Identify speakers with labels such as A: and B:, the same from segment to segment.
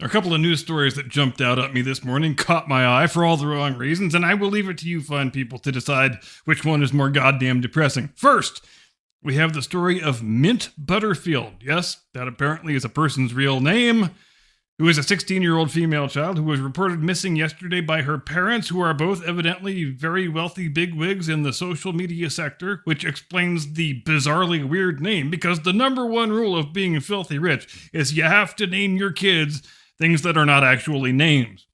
A: A couple of news stories that jumped out at me this morning caught my eye for all the wrong reasons, and I will leave it to you fine people to decide which one is more goddamn depressing. First, we have the story of Mint Butterfield. Yes, that apparently is a person's real name, who is a 16-year-old female child who was reported missing yesterday by her parents, who are both evidently very wealthy bigwigs in the social media sector, which explains the bizarrely weird name, because the number one rule of being filthy rich is you have to name your kids things that are not actually names.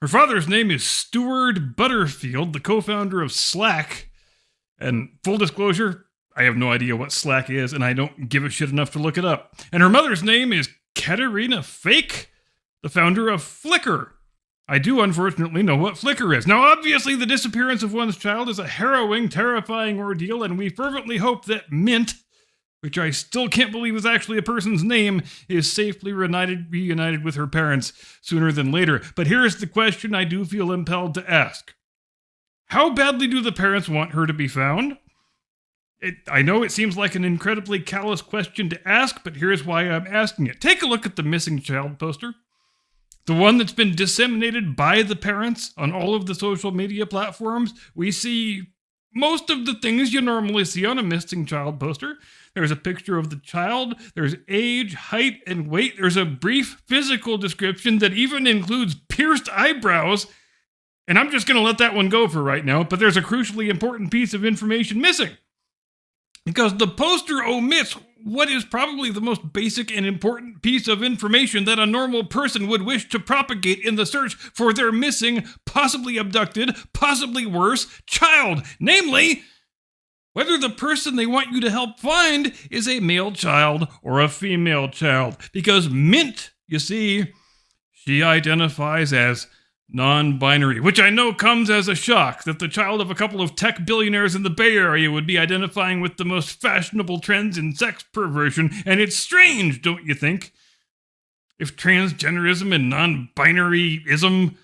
A: Her father's name is Stuart Butterfield, the co-founder of Slack. And full disclosure, I have no idea what Slack is, and I don't give a shit enough to look it up. And her mother's name is Katerina Fake, the founder of Flickr. I do unfortunately know what Flickr is. Now, obviously, the disappearance of one's child is a harrowing, terrifying ordeal, and we fervently hope that Mint, which I still can't believe is actually a person's name, is safely reunited with her parents sooner than later. But here's the question I do feel impelled to ask. How badly do the parents want her to be found? I know it seems like an incredibly callous question to ask, but here's why I'm asking it. Take a look at the missing child poster. The one that's been disseminated by the parents on all of the social media platforms. We see most of the things you normally see on a missing child poster. There's a picture of the child, there's age, height, and weight. There's a brief physical description that even includes pierced eyebrows. And I'm just going to let that one go for right now, but there's a crucially important piece of information missing. Because the poster omits what is probably the most basic and important piece of information that a normal person would wish to propagate in the search for their missing, possibly abducted, possibly worse, child. Namely, whether the person they want you to help find is a male child or a female child. Because Mint, you see, she identifies as non-binary, which I know comes as a shock that the child of a couple of tech billionaires in the Bay Area would be identifying with the most fashionable trends in sex perversion, and it's strange, don't you think? If transgenderism and non-binaryism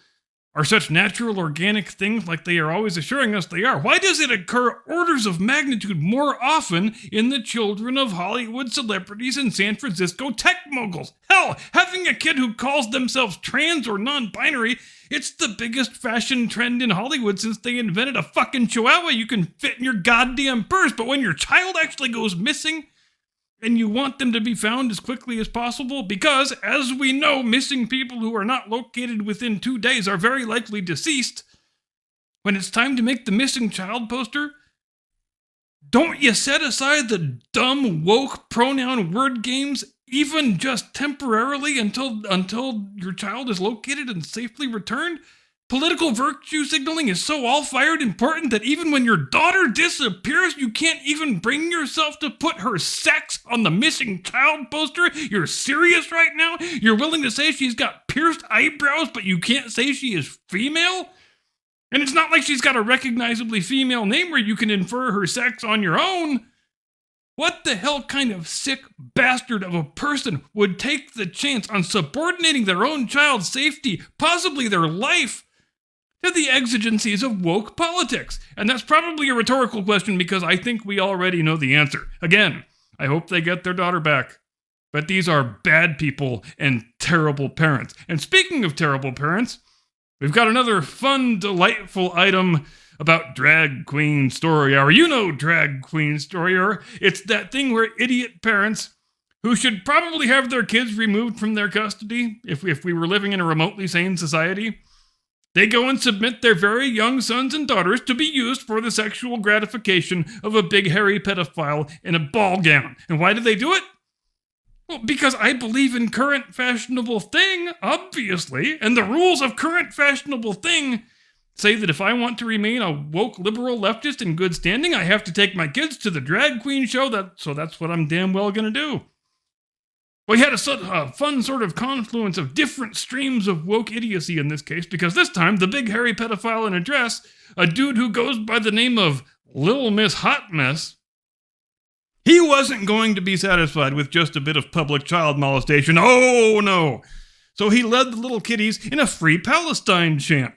A: are such natural, organic things like they are always assuring us they are, why does it occur orders of magnitude more often in the children of Hollywood celebrities and San Francisco tech moguls? Hell, having a kid who calls themselves trans or non-binary, it's the biggest fashion trend in Hollywood since they invented a fucking chihuahua you can fit in your goddamn purse. But when your child actually goes missing, and you want them to be found as quickly as possible, because, as we know, missing people who are not located within 2 days are very likely deceased. When it's time to make the missing child poster, don't you set aside the dumb, woke pronoun word games, even just temporarily until your child is located and safely returned? Political virtue signaling is so all-fired important that even when your daughter disappears, you can't even bring yourself to put her sex on the missing child poster? You're serious right now? You're willing to say she's got pierced eyebrows, but you can't say she is female? And it's not like she's got a recognizably female name where you can infer her sex on your own. What the hell kind of sick bastard of a person would take the chance on subordinating their own child's safety, possibly their life, to the exigencies of woke politics? And that's probably a rhetorical question because I think we already know the answer. Again, I hope they get their daughter back. But these are bad people and terrible parents. And speaking of terrible parents, we've got another fun, delightful item about Drag Queen Story Hour. You know Drag Queen Story Hour. It's that thing where idiot parents who should probably have their kids removed from their custody if we were living in a remotely sane society, they go and submit their very young sons and daughters to be used for the sexual gratification of a big hairy pedophile in a ball gown. And why do they do it? Well, because I believe in current fashionable thing, obviously, and the rules of current fashionable thing say that if I want to remain a woke liberal leftist in good standing, I have to take my kids to the drag queen show, so that's what I'm damn well gonna do. We had a fun sort of confluence of different streams of woke idiocy in this case, because this time, the big hairy pedophile in a dress, a dude who goes by the name of Little Miss Hot Mess, he wasn't going to be satisfied with just a bit of public child molestation. Oh, no. So he led the little kiddies in a Free Palestine chant.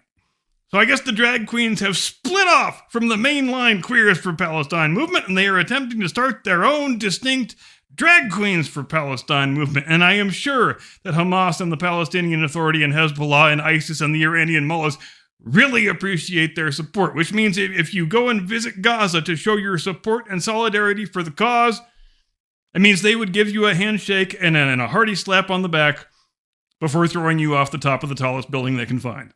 A: So I guess the drag queens have split off from the mainline Queers for Palestine movement, and they are attempting to start their own distinct drag queens for Palestine movement, and I am sure that Hamas and the Palestinian Authority and Hezbollah and ISIS and the Iranian mullahs really appreciate their support, which means if you go and visit Gaza to show your support and solidarity for the cause, it means they would give you a handshake and a hearty slap on the back before throwing you off the top of the tallest building they can find.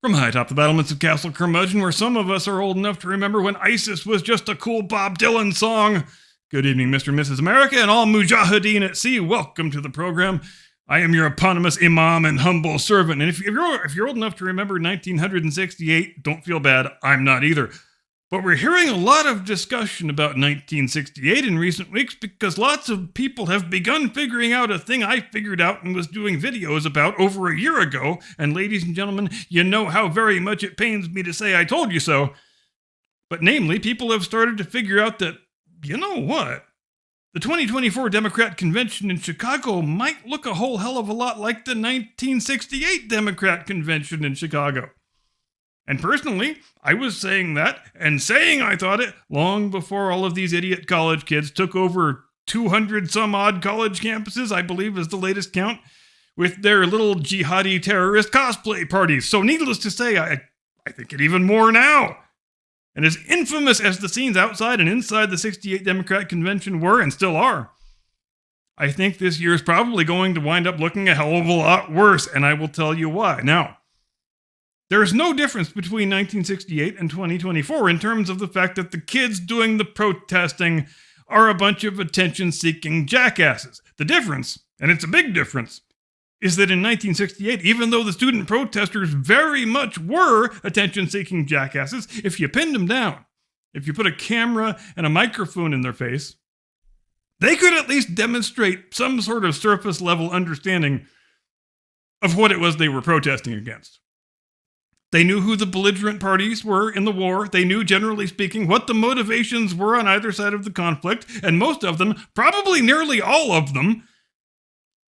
A: From high atop the battlements of Castle Curmudgeon, where some of us are old enough to remember when ISIS was just a cool Bob Dylan song. Good evening, Mr. and Mrs. America, and all mujahideen at sea. Welcome to the program. I am your eponymous imam and humble servant. And if you're old enough to remember 1968, don't feel bad. I'm not either. But we're hearing a lot of discussion about 1968 in recent weeks because lots of people have begun figuring out a thing I figured out and was doing videos about over a year ago. And ladies and gentlemen, you know how very much it pains me to say I told you so. But namely, people have started to figure out that, you know what? The 2024 Democrat Convention in Chicago might look a whole hell of a lot like the 1968 Democrat Convention in Chicago. And personally, I was saying that and saying I thought it long before all of these idiot college kids took over 200 some odd college campuses, I believe is the latest count, with their little jihadi terrorist cosplay parties. So needless to say, I think it even more now. And as infamous as the scenes outside and inside the 68 Democrat Convention were and still are, I think this year is probably going to wind up looking a hell of a lot worse, and I will tell you why. Now, there is no difference between 1968 and 2024 in terms of the fact that the kids doing the protesting are a bunch of attention-seeking jackasses. The difference, and it's a big difference, is that in 1968, even though the student protesters very much were attention-seeking jackasses, if you pinned them down, if you put a camera and a microphone in their face, they could at least demonstrate some sort of surface-level understanding of what it was they were protesting against. They knew who the belligerent parties were in the war. They knew, generally speaking, what the motivations were on either side of the conflict, and most of them, probably nearly all of them,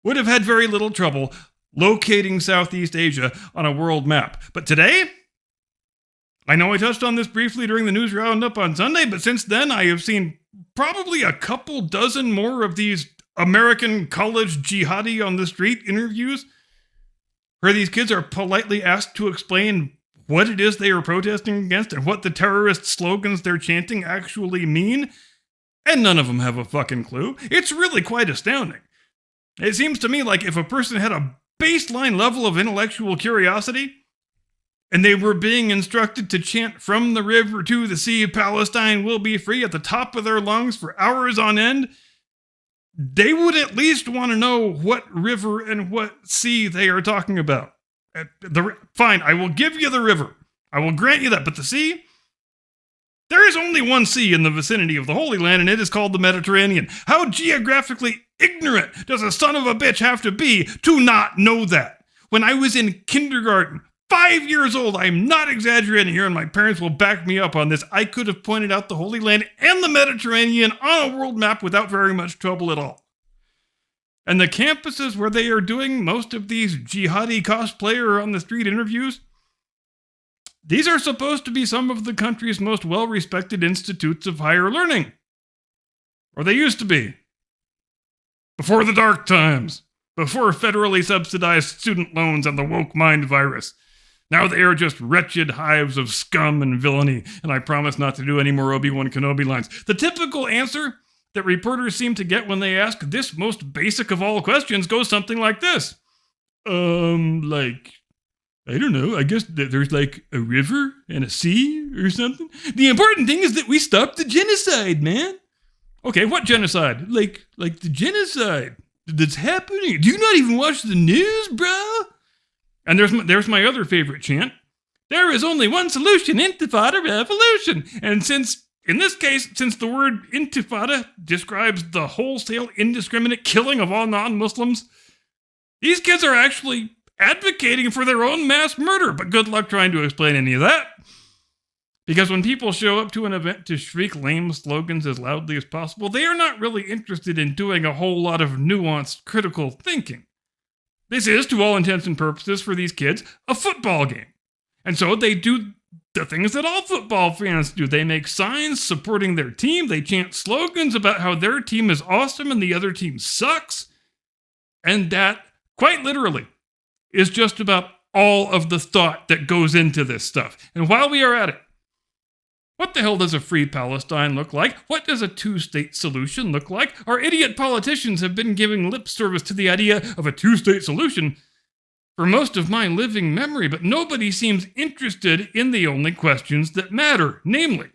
A: would have had very little trouble locating Southeast Asia on a world map. But today, I know I touched on this briefly during the news roundup on Sunday, but since then I have seen probably a couple dozen more of these American college jihadi on the street interviews where these kids are politely asked to explain what it is they are protesting against and what the terrorist slogans they're chanting actually mean, and none of them have a fucking clue. It's really quite astounding. It seems to me like if a person had a baseline level of intellectual curiosity, and they were being instructed to chant from the river to the sea, Palestine will be free at the top of their lungs for hours on end, they would at least want to know what river and what sea they are talking about. Fine, I will give you the river. I will grant you that. But the sea? There is only one sea in the vicinity of the Holy Land, and it is called the Mediterranean. How geographically ignorant does a son of a bitch have to be to not know that? When I was in kindergarten, 5 years old, I'm not exaggerating here, and my parents will back me up on this, I could have pointed out the Holy Land and the Mediterranean on a world map without very much trouble at all. And the campuses where they are doing most of these jihadi cosplayer on the street interviews, these are supposed to be some of the country's most well-respected institutes of higher learning. Or they used to be. Before the dark times. Before federally subsidized student loans and the woke mind virus. Now they are just wretched hives of scum and villainy, and I promise not to do any more Obi-Wan Kenobi lines. The typical answer that reporters seem to get when they ask this most basic of all questions goes something like this. I don't know, I guess that there's like a river and a sea or something. The important thing is that we stop the genocide, man. Okay, what genocide? Like the genocide that's happening. Do you not even watch the news, bro? And there's my other favorite chant. There is only one solution, intifada revolution. And in this case, since the word intifada describes the wholesale, indiscriminate killing of all non-Muslims, these kids are actually advocating for their own mass murder. But good luck trying to explain any of that. Because when people show up to an event to shriek lame slogans as loudly as possible, they are not really interested in doing a whole lot of nuanced, critical thinking. This is, to all intents and purposes for these kids, a football game. And so they do the things that all football fans do. They make signs supporting their team. They chant slogans about how their team is awesome and the other team sucks. And that, quite literally, is just about all of the thought that goes into this stuff. And while we are at it, what the hell does a free Palestine look like? What does a two-state solution look like? Our idiot politicians have been giving lip service to the idea of a two-state solution for most of my living memory, but nobody seems interested in the only questions that matter, namely,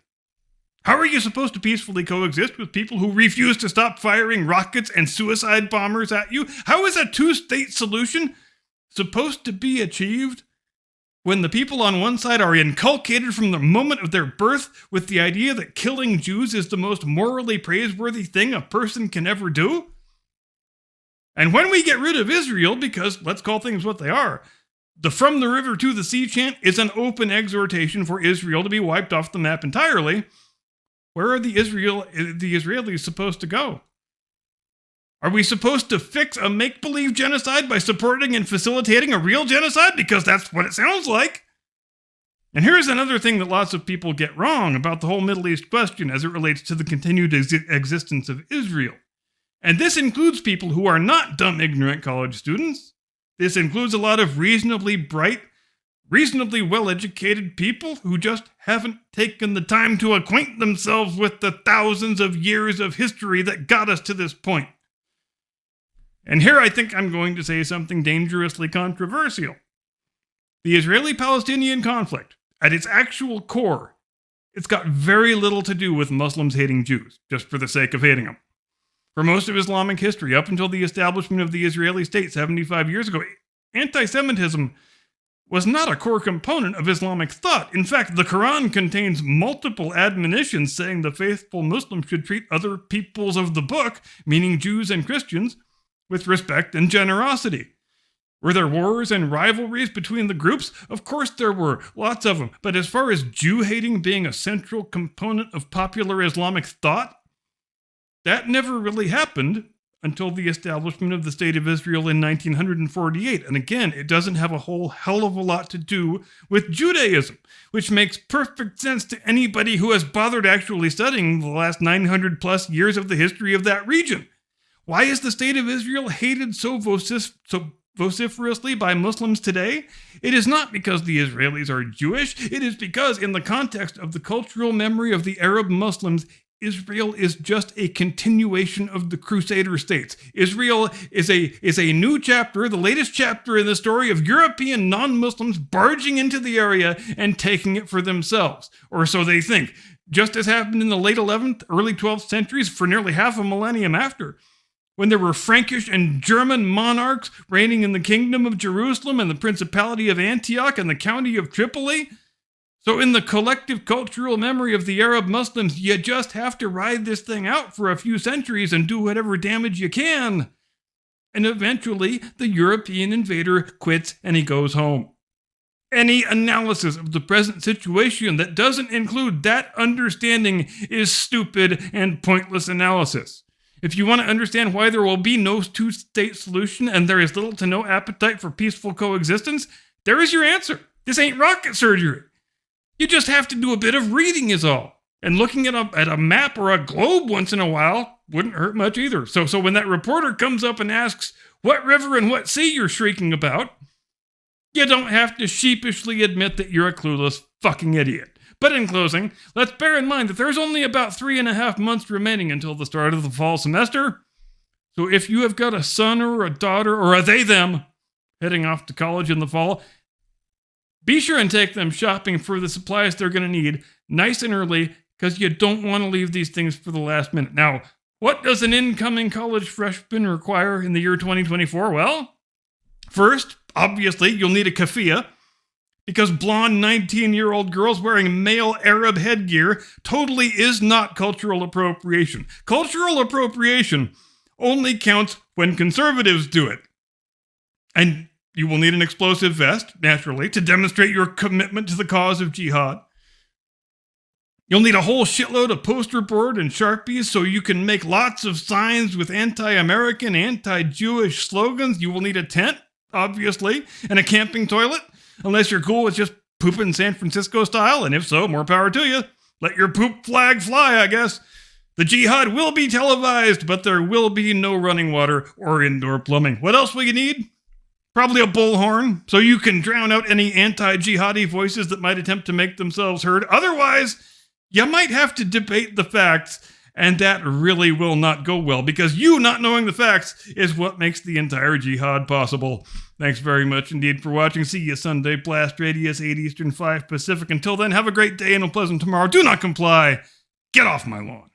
A: how are you supposed to peacefully coexist with people who refuse to stop firing rockets and suicide bombers at you? How is a two-state solution supposed to be achieved when the people on one side are inculcated from the moment of their birth with the idea that killing Jews is the most morally praiseworthy thing a person can ever do? And when we get rid of Israel, because let's call things what they are, the from the river to the sea chant is an open exhortation for Israel to be wiped off the map entirely. Where are the Israelis supposed to go? Are we supposed to fix a make-believe genocide by supporting and facilitating a real genocide? Because that's what it sounds like. And here's another thing that lots of people get wrong about the whole Middle East question as it relates to the continued existence of Israel. And this includes people who are not dumb, ignorant college students. This includes a lot of reasonably bright, reasonably well-educated people who just haven't taken the time to acquaint themselves with the thousands of years of history that got us to this point. And here I think I'm going to say something dangerously controversial. The Israeli-Palestinian conflict, at its actual core, it's got very little to do with Muslims hating Jews, just for the sake of hating them. For most of Islamic history, up until the establishment of the Israeli state 75 years ago, anti-Semitism was not a core component of Islamic thought. In fact, the Quran contains multiple admonitions saying the faithful Muslims should treat other peoples of the book, meaning Jews and Christians, with respect and generosity. Were there wars and rivalries between the groups? Of course there were, lots of them. But as far as Jew-hating being a central component of popular Islamic thought, that never really happened until the establishment of the State of Israel in 1948. And again, it doesn't have a whole hell of a lot to do with Judaism, which makes perfect sense to anybody who has bothered actually studying the last 900 plus years of the history of that region. Why is the State of Israel hated so vociferously by Muslims today? It is not because the Israelis are Jewish. It is because, in the context of the cultural memory of the Arab Muslims, Israel is just a continuation of the Crusader states. Israel is a new chapter, the latest chapter in the story of European non-Muslims barging into the area and taking it for themselves. Or so they think. Just as happened in the late 11th, early 12th centuries for nearly half a millennium after, when there were Frankish and German monarchs reigning in the Kingdom of Jerusalem and the Principality of Antioch and the County of Tripoli. So in the collective cultural memory of the Arab Muslims, you just have to ride this thing out for a few centuries and do whatever damage you can. And eventually, the European invader quits and he goes home. Any analysis of the present situation that doesn't include that understanding is stupid and pointless analysis. If you want to understand why there will be no two-state solution and there is little to no appetite for peaceful coexistence, there is your answer. This ain't rocket surgery. You just have to do a bit of reading is all. And looking at a map or a globe once in a while wouldn't hurt much either. So when that reporter comes up and asks what river and what sea you're shrieking about, you don't have to sheepishly admit that you're a clueless fucking idiot. But in closing, let's bear in mind that there's only about 3.5 months remaining until the start of the fall semester. So if you have got a son or a daughter or a they-them heading off to college in the fall, be sure and take them shopping for the supplies they're going to need nice and early, because you don't want to leave these things for the last minute. Now, what does an incoming college freshman require in the year 2024? Well, first, obviously, you'll need a keffiyeh, because blonde 19-year-old girls wearing male Arab headgear totally is not cultural appropriation. Cultural appropriation only counts when conservatives do it. And you will need an explosive vest, naturally, to demonstrate your commitment to the cause of jihad. You'll need a whole shitload of poster board and Sharpies so you can make lots of signs with anti-American, anti-Jewish slogans. You will need a tent, obviously, and a camping toilet, unless you're cool with just pooping San Francisco style? And if so, more power to you. Let your poop flag fly, I guess. The jihad will be televised, but there will be no running water or indoor plumbing. What else will you need? Probably a bullhorn, so you can drown out any anti-jihadi voices that might attempt to make themselves heard. Otherwise, you might have to debate the facts, and that really will not go well, because you not knowing the facts is what makes the entire jihad possible. Thanks very much indeed for watching. See you Sunday, Blast Radius, 8 Eastern, 5 Pacific. Until then, have a great day and a pleasant tomorrow. Do not comply. Get off my lawn.